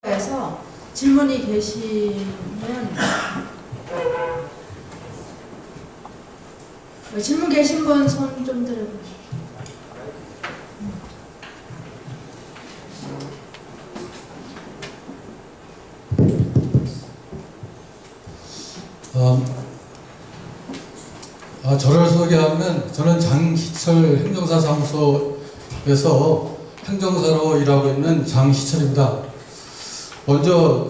에서 질문이 계시면 질문 계신 분 손 좀 들어보시죠. 저를 소개하면 저는 장희철 행정사 사무소에서 행정사로 일하고 있는 장희철입니다. 먼저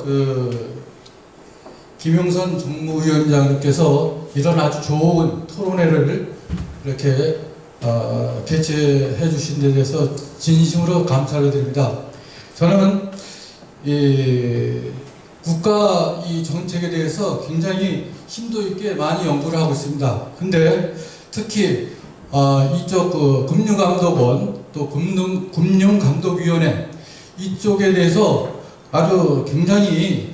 김용선 정무위원장님께서 이런 아주 좋은 토론회를 이렇게 개최해 주신 데 대해서 진심으로 감사를 드립니다. 저는 국가 이 정책에 대해서 굉장히 심도 있게 많이 연구를 하고 있습니다. 근데 특히 이쪽 금융감독원 또 금융감독위원회 이쪽에 대해서 아주 굉장히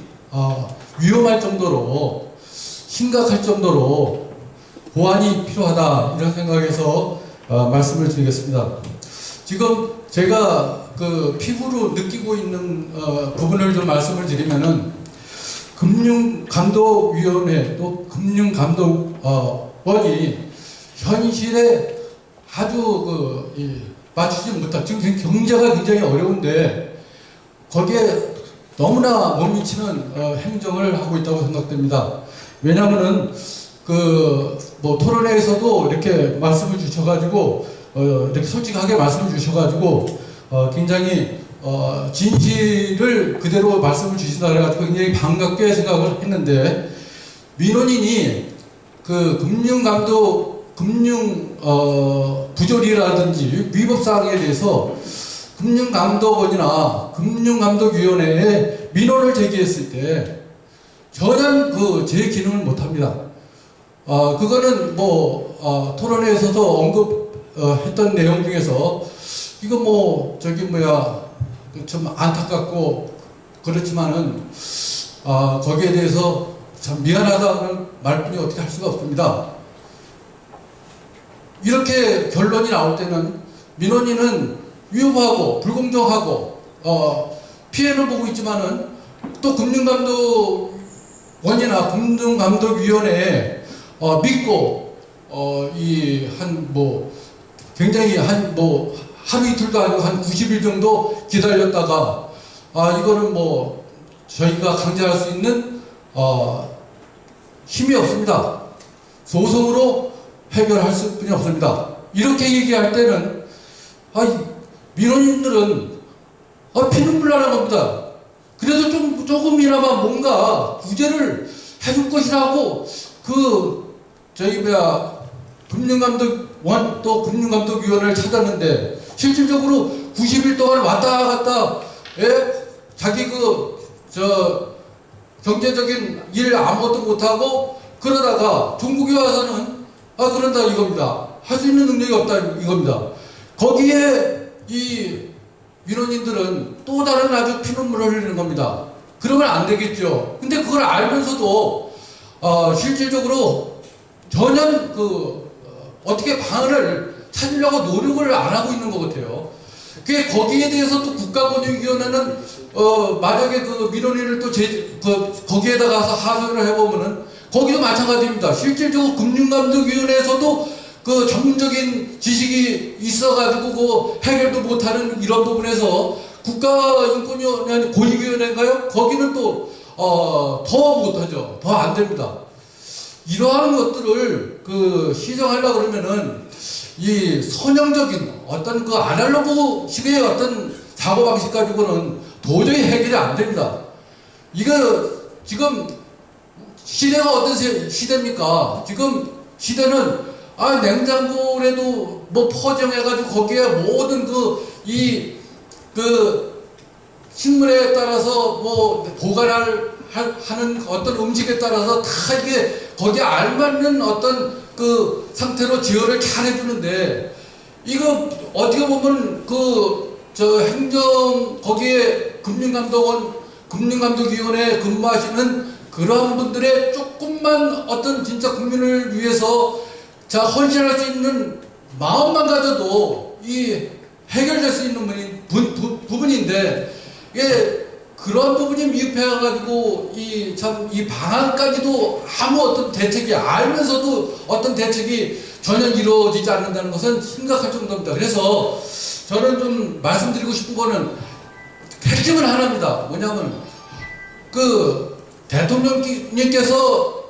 위험할 정도로 심각할 정도로 보완이 필요하다 이런 생각에서 말씀을 드리겠습니다. 지금 제가 피부로 느끼고 있는 부분을 좀 말씀을 드리면은 금융감독위원회 또 금융감독원이 현실에 아주 맞추지 못한 지금 경제가 굉장히 어려운데 거기에 너무나 못 미치는 행정을 하고 있다고 생각됩니다. 왜냐하면은 토론회에서도 이렇게 말씀을 주셔가지고 이렇게 솔직하게 말씀을 주셔가지고 굉장히 진실을 그대로 말씀을 주신다 그래가지고 굉장히 반갑게 생각을 했는데 민원인이 부조리라든지 위법사항에 대해서 금융감독원이나 금융감독위원회에 민원을 제기했을 때 전혀 제 기능을 못합니다. 그거는 토론회에서도 언급했던 내용 중에서 이거 좀 안타깝고 그렇지만은 거기에 대해서 참 미안하다는 말뿐이 어떻게 할 수가 없습니다. 이렇게 결론이 나올 때는 민원인은 위험하고 불공정하고 피해를 보고 있지만은 또 금융감독원이나 금융감독위원회에 믿고 굉장히 하루 이틀도 아니고 한 90일 정도 기다렸다가 이거는 저희가 강제할 수 있는 힘이 없습니다. 소송으로 해결할 수뿐이 없습니다. 이렇게 얘기할 때는 민원인들은 피눈물 나는 겁니다. 그래도 조금이나마 뭔가 구제를 해줄 것이라고 금융감독원 또 금융감독위원회를 찾았는데 실질적으로 90일 동안 왔다 갔다 자기 경제적인 일 아무것도 못하고 그러다가 종국에 와서는 그런다 이겁니다. 할 수 있는 능력이 없다 이겁니다. 거기에 이 민원인들은 또 다른 아주 피눈물을 흘리는 겁니다. 그러면 안 되겠죠. 근데 그걸 알면서도 실질적으로 전혀 어떻게 방안을 찾으려고 노력을 안 하고 있는 것 같아요. 거기에 대해서 또 국가권익위원회는 만약에 민원인을 또 거기에다 가서 하소연을 해보면은 거기도 마찬가지입니다. 실질적으로 금융감독위원회에서도 전문적인 지식이 있어가지고 해결도 못하는 이런 부분에서 국가인권위원회 권익위원회인가요? 거기는 또 더 못하죠. 더 안 됩니다. 이러한 것들을 시정하려고 그러면은 이 선형적인 어떤 아날로그식의 어떤 사고방식 가지고는 도저히 해결이 안 됩니다. 이거 지금 시대가 어떤 시대입니까? 지금 시대는 냉장고라도 포장해가지고 거기에 모든 식물에 따라서 하는 어떤 음식에 따라서 다 이게 거기에 알맞는 어떤 상태로 제어를 잘 해주는데 이거 어떻게 보면 거기에 금융감독원, 금융감독위원회에 근무하시는 그런 분들의 조금만 어떤 진짜 국민을 위해서 헌신할 수 있는 마음만 가져도 해결될 수 있는 부분인데 이게 그런 부분이 미흡해가지고 이 방안까지도 아무 어떤 대책이 알면서도 어떤 대책이 전혀 이루어지지 않는다는 것은 심각할 정도입니다. 그래서 저는 좀 말씀드리고 싶은 거는 핵심은 하나입니다. 뭐냐면 그 대통령님께서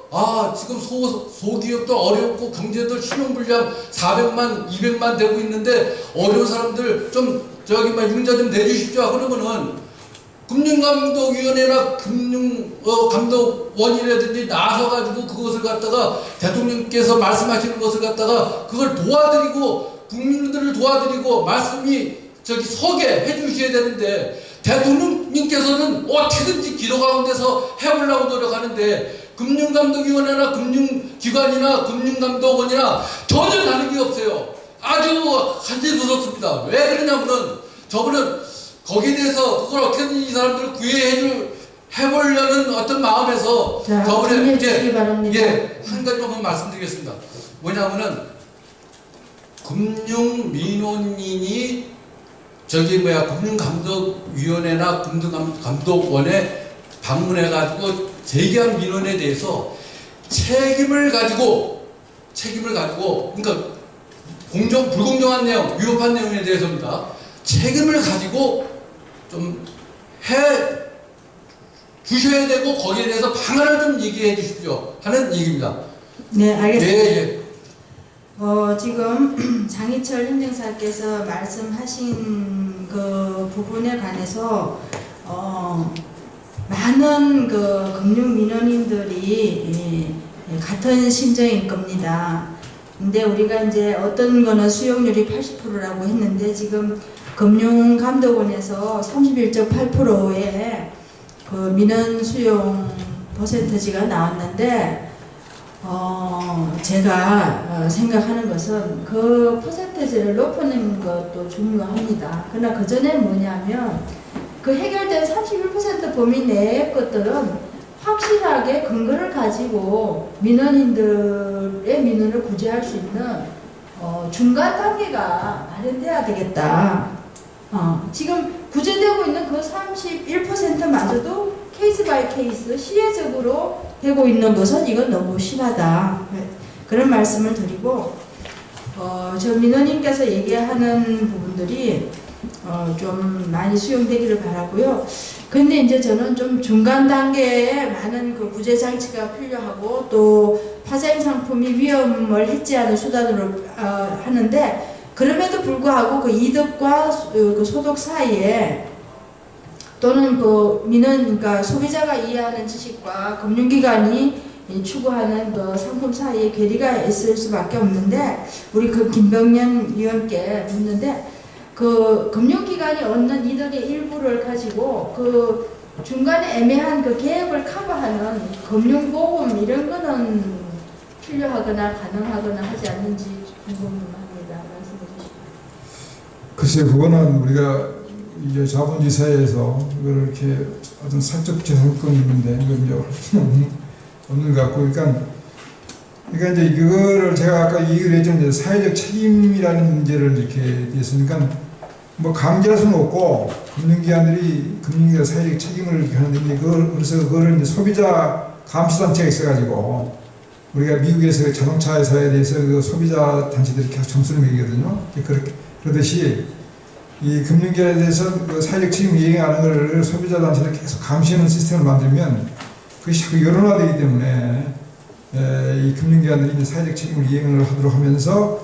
지금 소기업도 어렵고 경제도 신용불량 400만 200만 되고 있는데 어려운 사람들 좀 융자 좀 내주십시오. 그러면은 금융감독위원회나 금융감독원이라든지 나서가지고 그것을 갖다가 대통령께서 말씀하시는 것을 갖다가 그걸 도와드리고 국민들을 도와드리고 말씀이 서게 해주셔야 되는데 대통령님께서는 어떻게든지 기도 가운데서 해보려고 노력하는데 금융감독위원회나 금융기관이나 금융감독원이나 전혀 다른 게 없어요. 아주 한지스럽습니다. 왜 그러냐면은 저분은 거기에 대해서 그걸 어떻게든 이 사람들을 해보려는 어떤 마음에서 저번에 한 가지만 말씀드리겠습니다. 뭐냐면은 금융민원인이 금융감독위원회나 금융감독원에 방문해가지고 제기한 민원에 대해서 책임을 가지고 그러니까 불공정한 내용, 위법한 내용에 대해서입니다. 책임을 가지고 좀 주셔야 되고 거기에 대해서 방안을 좀 얘기해 주십시오 하는 얘기입니다. 네, 알겠습니다. 지금 장희철 행정사께서 말씀하신 그 부분에 관해서 많은 그 금융민원인들이 같은 심정일 겁니다. 근데 우리가 이제 어떤 거는 수용률이 80%라고 했는데 지금 금융감독원에서 31.8%의 그 민원 수용 퍼센트지가 나왔는데 제가 생각하는 것은 그 퍼센트지를 높이는 것도 중요합니다. 그러나 그 전에 뭐냐면 그 해결된 31% 범위 내의 것들은 확실하게 근거를 가지고 민원인들의 민원을 구제할 수 있는 중간 단계가 마련돼야 되겠다. 지금 구제되고 있는 그 31%마저도 케이스 바이 케이스 시혜적으로 되고 있는 것은 이건 너무 심하다. 그런 말씀을 드리고 저 민원인께서 얘기하는 부분들이 좀 많이 수용되기를 바라고요. 근데 이제 저는 좀 중간 단계에 많은 그 구제 장치가 필요하고 또 파생 상품이 위험을 해지하는 수단으로 하는데 그럼에도 불구하고 그 이득과 그 소득 사이에 또는 그 그러니까 소비자가 이해하는 지식과 금융기관이 추구하는 그 상품 사이에 괴리가 있을 수밖에 없는데 우리 그 김병년 위원께 묻는데 그 금융기관이 얻는 이득의 일부를 가지고 그 중간에 애매한 그 개혁을 커버하는 금융보험 이런 거는 필요하거나 가능하거나 하지 않는지 궁금합니다. 말씀해 주시죠. 글쎄 그거는 우리가 이제 자본주의 사회에서 이걸 이렇게 어떤 사적 재산권이 있는데 이건 이제 없는 것 같고 그러니까 이제 이거를 제가 아까 얘기를 했죠. 사회적 책임이라는 문제를 이렇게 했으니까 뭐 강제할 수는 없고 금융기관 사회적 책임을 이렇게 하는데 그래서 그거를 이제 소비자 감시단체가 있어가지고 우리가 미국에서 자동차 회사에 대해서 그 소비자 단체들이 계속 점수를 매기거든요. 그러듯이 이 금융기관에 대해서 그 사회적 책임을 이행하는 것을 소비자 단체들 계속 감시하는 시스템을 만들면 그것이 자꾸 여론화되기 때문에 이 금융기관들이 이제 사회적 책임을 이행을 하도록 하면서